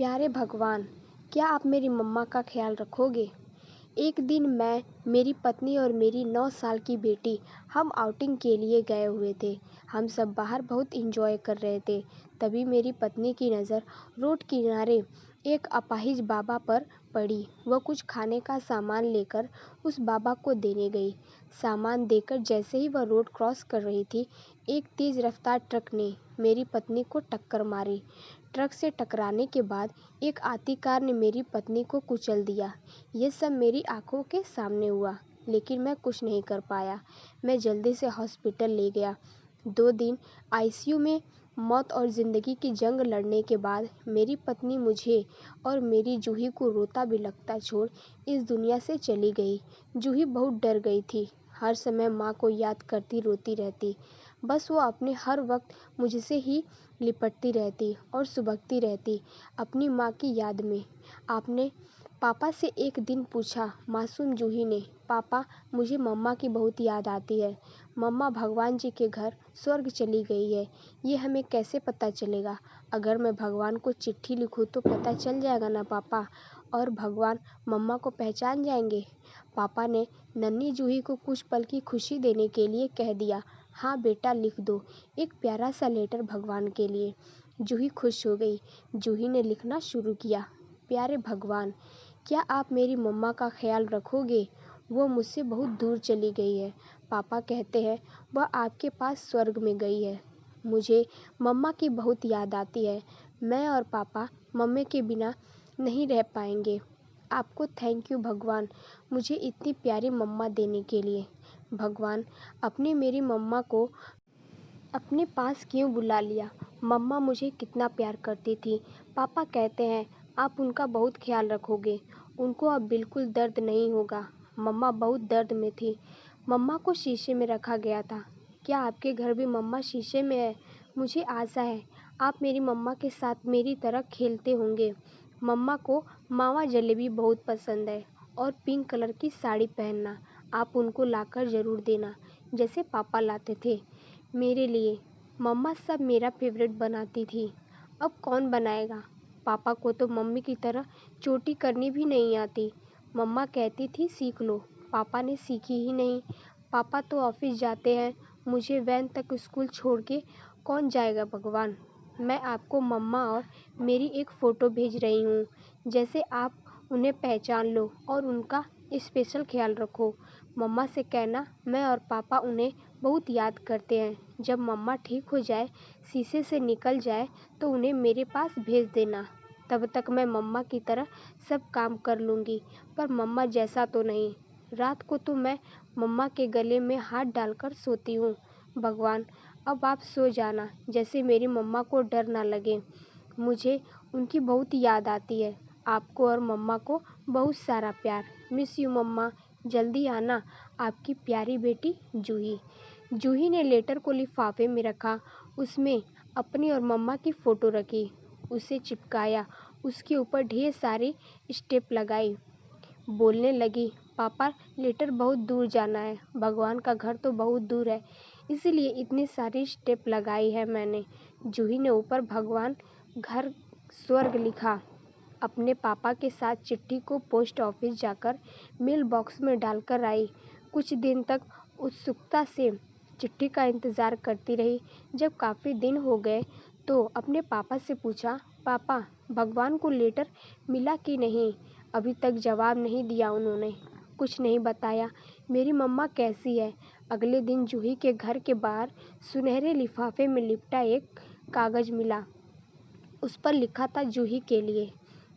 प्यारे भगवान, क्या आप मेरी मम्मा का ख्याल रखोगे? एक दिन मैं, मेरी पत्नी और मेरी 9 साल की बेटी हम आउटिंग के लिए गए हुए थे। हम सब बाहर बहुत एंजॉय कर रहे थे। तभी मेरी पत्नी की नज़र रोड किनारे एक अपाहिज बाबा पर पड़ी। वह कुछ खाने का सामान लेकर उस बाबा को देने गई। सामान देकर जैसे ही वह रोड क्रॉस कर रही थी, एक तेज़ रफ्तार ट्रक ने मेरी पत्नी को टक्कर मारी। ट्रक से टकराने के बाद एक आती कार ने मेरी पत्नी को कुचल दिया। ये सब मेरी आंखों के सामने हुआ, लेकिन मैं कुछ नहीं कर पाया। मैं जल्दी से हॉस्पिटल ले गया। 2 दिन आईसीयू में मौत और ज़िंदगी की जंग लड़ने के बाद मेरी पत्नी मुझे और मेरी जूही को रोता बिलखता छोड़ इस दुनिया से चली गई। जूही बहुत डर गई थी। हर समय माँ को याद करती रोती रहती। बस वो अपने हर वक्त मुझसे ही लिपटती रहती और सुबकती रहती अपनी माँ की याद में। आपने पापा से एक दिन पूछा, मासूम जूही ने, पापा मुझे मम्मा की बहुत याद आती है। मम्मा भगवान जी के घर स्वर्ग चली गई है। ये हमें कैसे पता चलेगा? अगर मैं भगवान को चिट्ठी लिखूँ तो पता चल जाएगा ना पापा, और भगवान मम्मा को पहचान जाएंगे। पापा ने नन्ही जूही को कुछ पल की खुशी देने के लिए कह दिया, हाँ बेटा लिख दो एक प्यारा सा लेटर भगवान के लिए। जूही खुश हो गई। जूही ने लिखना शुरू किया, प्यारे भगवान, क्या आप मेरी मम्मा का ख्याल रखोगे? वो मुझसे बहुत दूर चली गई है। पापा कहते हैं वह आपके पास स्वर्ग में गई है। मुझे मम्मा की बहुत याद आती है। मैं और पापा मम्मी के बिना नहीं रह पाएंगे। आपको थैंक यू भगवान, मुझे इतनी प्यारी मम्मा देने के लिए। भगवान, अपने मेरी मम्मा को अपने पास क्यों बुला लिया? मम्मा मुझे कितना प्यार करती थी। पापा कहते हैं आप उनका बहुत ख्याल रखोगे। उनको अब बिल्कुल दर्द नहीं होगा। मम्मा बहुत दर्द में थी। मम्मा को शीशे में रखा गया था। क्या आपके घर भी मम्मा शीशे में है? मुझे आशा है आप मेरी मम्मा के साथ मेरी तरह खेलते होंगे। मम्मा को मावा जलेबी बहुत पसंद है और पिंक कलर की साड़ी पहनना। आप उनको लाकर ज़रूर देना, जैसे पापा लाते थे मेरे लिए। मम्मा सब मेरा फेवरेट बनाती थी। अब कौन बनाएगा? पापा को तो मम्मी की तरह चोटी करनी भी नहीं आती। मम्मा कहती थी सीख लो, पापा ने सीखी ही नहीं। पापा तो ऑफिस जाते हैं। मुझे वैन तक स्कूल छोड़ के कौन जाएगा भगवान? मैं आपको मम्मा और मेरी एक फ़ोटो भेज रही हूँ, जैसे आप उन्हें पहचान लो और उनका स्पेशल ख्याल रखो। मम्मा से कहना मैं और पापा उन्हें बहुत याद करते हैं। जब मम्मा ठीक हो जाए, शीशे से निकल जाए, तो उन्हें मेरे पास भेज देना। तब तक मैं मम्मा की तरह सब काम कर लूँगी, पर मम्मा जैसा तो नहीं। रात को तो मैं मम्मा के गले में हाथ डालकर सोती हूँ। भगवान, अब आप सो जाना, जैसे मेरी मम्मा को डर ना लगे। मुझे उनकी बहुत याद आती है। आपको और मम्मा को बहुत सारा प्यार। मिस यू मम्मा, जल्दी आना। आपकी प्यारी बेटी जूही। जूही ने लेटर को लिफाफे में रखा। उसमें अपनी और मम्मा की फ़ोटो रखी, उसे चिपकाया, उसके ऊपर ढेर सारी स्टेप लगाई। बोलने लगी, पापा लेटर बहुत दूर जाना है। भगवान का घर तो बहुत दूर है, इसीलिए इतनी सारी स्टेप लगाई है मैंने। जूही ने ऊपर भगवान घर स्वर्ग लिखा। अपने पापा के साथ चिट्ठी को पोस्ट ऑफिस जाकर मेल बॉक्स में डालकर आई। कुछ दिन तक उत्सुकता से चिट्ठी का इंतज़ार करती रही। जब काफ़ी दिन हो गए तो अपने पापा से पूछा, पापा भगवान को लेटर मिला कि नहीं? अभी तक जवाब नहीं दिया उन्होंने, कुछ नहीं बताया। मेरी मम्मा कैसी है? अगले दिन जूही के घर के बाहर सुनहरे लिफाफे में लिपटा एक कागज़ मिला। उस पर लिखा था जूही के लिए।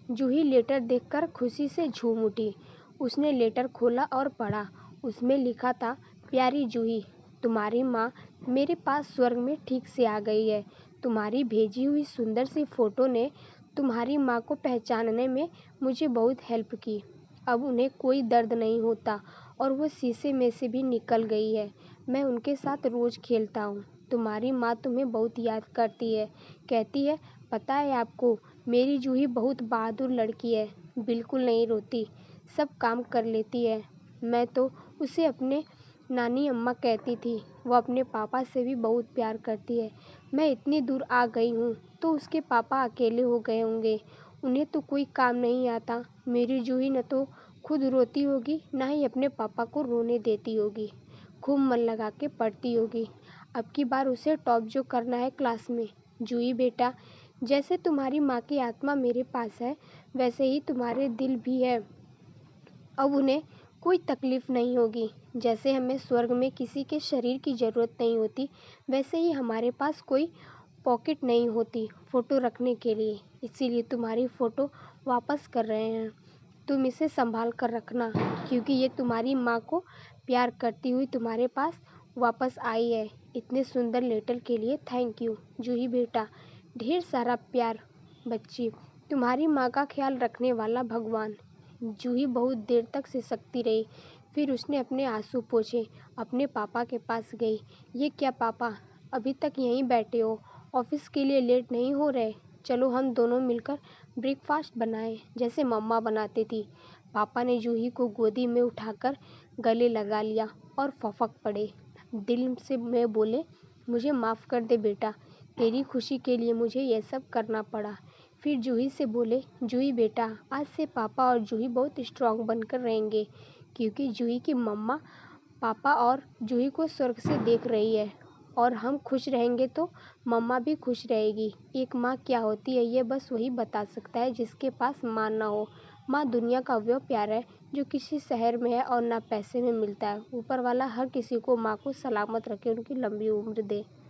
जूही लेटर देखकर खुशी से झूम उठी। उसने लेटर खोला और पढ़ा। उसमें लिखा था, प्यारी जूही, तुम्हारी माँ मेरे पास स्वर्ग में ठीक से आ गई है। तुम्हारी भेजी हुई सुंदर सी फ़ोटो ने तुम्हारी माँ को पहचानने में मुझे बहुत हेल्प की। अब उन्हें कोई दर्द नहीं होता और वो शीशे में से भी निकल गई है। मैं उनके साथ रोज़ खेलता हूँ। तुम्हारी माँ तुम्हें बहुत याद करती है। कहती है, पता है आपको, मेरी जूही बहुत बहादुर लड़की है, बिल्कुल नहीं रोती, सब काम कर लेती है। मैं तो उसे अपने नानी अम्मा कहती थी। वो अपने पापा से भी बहुत प्यार करती है। मैं इतनी दूर आ गई हूँ तो उसके पापा अकेले हो गए होंगे। उन्हें तो कोई काम नहीं आता। मेरी जूही न तो खुद रोती होगी, ना ही अपने पापा को रोने देती होगी। खूब मन लगा के पढ़ती होगी। अब की बार उसे टॉप जो करना है क्लास में। जूही बेटा, जैसे तुम्हारी माँ की आत्मा मेरे पास है, वैसे ही तुम्हारे दिल भी है। अब उन्हें कोई तकलीफ नहीं होगी। जैसे हमें स्वर्ग में किसी के शरीर की ज़रूरत नहीं होती, वैसे ही हमारे पास कोई पॉकेट नहीं होती फ़ोटो रखने के लिए। इसीलिए तुम्हारी फ़ोटो वापस कर रहे हैं। तुम इसे संभाल कर रखना, क्योंकि ये तुम्हारी माँ को प्यार करती हुई तुम्हारे पास वापस आई है। इतने सुंदर लेटर के लिए थैंक यू जूही बेटा। ढेर सारा प्यार बच्ची। तुम्हारी माँ का ख्याल रखने वाला भगवान। जूही बहुत देर तक सिसकती रही। फिर उसने अपने आंसू पोंछे, अपने पापा के पास गई। ये क्या पापा, अभी तक यहीं बैठे हो? ऑफिस के लिए लेट नहीं हो रहे? चलो हम दोनों मिलकर ब्रेकफास्ट बनाएं, जैसे मम्मा बनाती थी। पापा ने जूही को गोदी में उठाकर गले लगा लिया और फपक पड़े। दिल से में बोले, मुझे माफ़ कर दे बेटा, तेरी खुशी के लिए मुझे यह सब करना पड़ा। फिर जूही से बोले, जूही बेटा, आज से पापा और जूही बहुत स्ट्रांग बनकर रहेंगे, क्योंकि जूही की मम्मा पापा और जूही को स्वर्ग से देख रही है। और हम खुश रहेंगे तो मम्मा भी खुश रहेगी। एक माँ क्या होती है, ये बस वही बता सकता है जिसके पास माँ ना हो। माँ दुनिया का वो प्यार है जो किसी शहर में है और ना पैसे में मिलता है। ऊपर वाला हर किसी को माँ को सलामत रखे, उनकी लंबी उम्र दे।